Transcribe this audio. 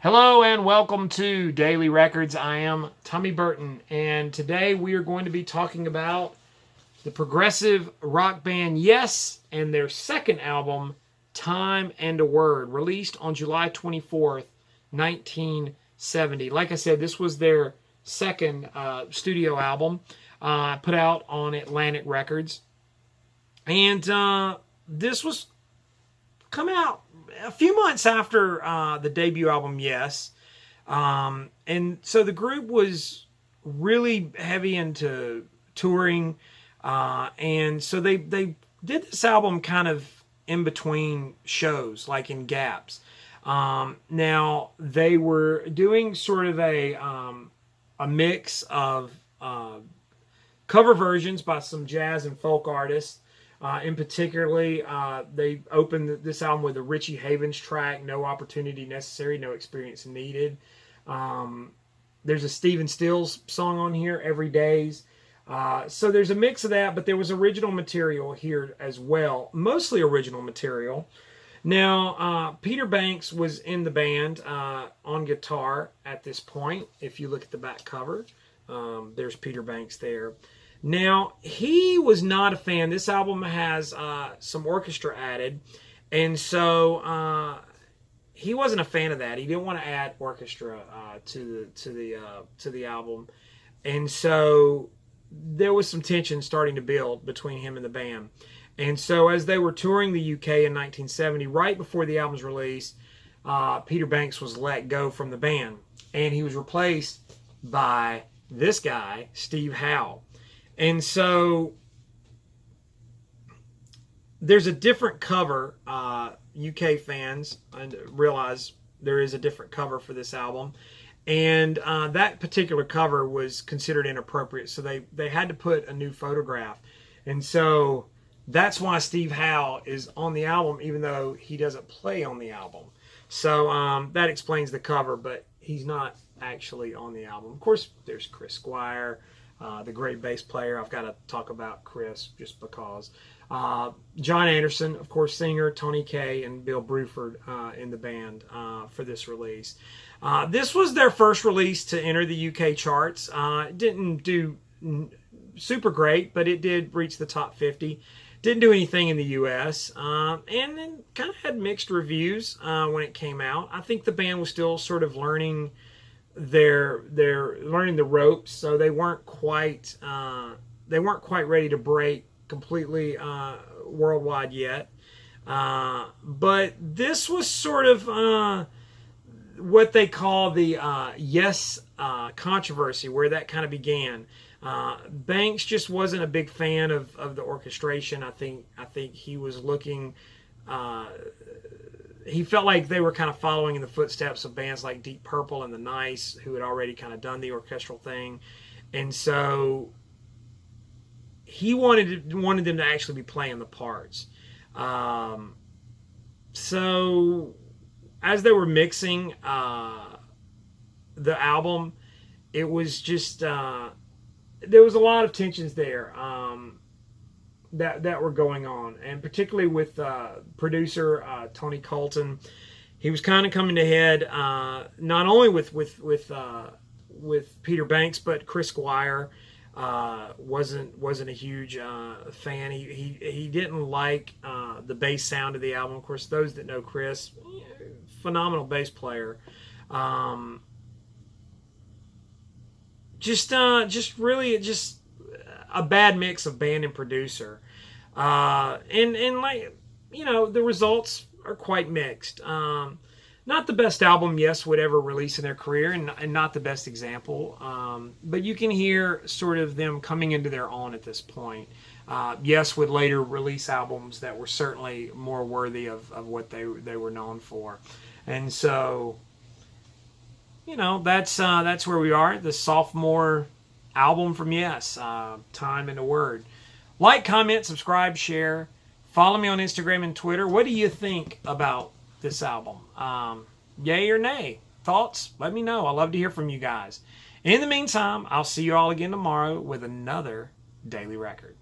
Hello and welcome to Daily Records. I am Tommy Burton, and today we are going to be talking about the progressive rock band Yes and their second album, Time and a Word, released on July 24th, 1970. Like I said, this was their second studio album put out on Atlantic Records. And this was come out a few months after the debut album, Yes. And so the group was really heavy into touring. And so they did this album kind of in between shows, like in gaps. Now, they were doing sort of a mix of cover versions by some jazz and folk artists. In particularly, they opened this album with a Richie Havens track, No Opportunity Necessary, No Experience Needed. There's a Stephen Stills song on here, Every Days. So there's a mix of that, but there was original material here as well, mostly original material. Now, Peter Banks was in the band on guitar at this point. If you look at the back cover, there's Peter Banks there. Now, he was not a fan. This album has some orchestra added, and so he wasn't a fan of that. He didn't want to add orchestra to the album, and so there was some tension starting to build between him and the band. And so as they were touring the UK in 1970, right before the album's release, Peter Banks was let go from the band, and he was replaced by this guy, Steve Howe. And so there's a different cover. UK fans realize there is a different cover for this album. And that particular cover was considered inappropriate. So they had to put a new photograph. And so that's why Steve Howe is on the album, even though he doesn't play on the album. So that explains the cover, but he's not actually on the album. Of course, there's Chris Squire. The great bass player. I've got to talk about Chris just because. John Anderson, of course, singer, Tony Kaye, and Bill Bruford in the band for this release. This was their first release to enter the UK charts. It didn't do super great, but it did reach the top 50. Didn't do anything in the US, and then kind of had mixed reviews when it came out. I think the band was still sort of learning they're learning the ropes, so they weren't quite ready to break completely worldwide yet. But this was sort of what they call the Yes controversy, where that kind of began. Banks just wasn't a big fan of the orchestration. I think he was looking. He felt like they were kind of following in the footsteps of bands like Deep Purple and The Nice, who had already kind of done the orchestral thing. And so he wanted them to actually be playing the parts. So as they were mixing the album, it was just there was a lot of tensions there that were going on, and particularly with producer Tony Colton. He was kind of coming to head not only with Peter Banks, but Chris Squire wasn't a huge fan. He didn't like the bass sound of the album. Of course, those that know Chris, phenomenal bass player. Just a bad mix of band and producer. And like, you know, the results are quite mixed. Not the best album Yes would ever release in their career, and not the best example. But you can hear sort of them coming into their own at this point. Yes would later release albums that were certainly more worthy of what they were known for. And so, you know, that's where we are. The sophomore album from Yes, Time and a Word. Like, comment, subscribe, share. Follow me on Instagram and Twitter. What do you think about this album? Yay or nay? Thoughts? Let me know. I love to hear from you guys. In the meantime, I'll see you all again tomorrow with another Daily Record.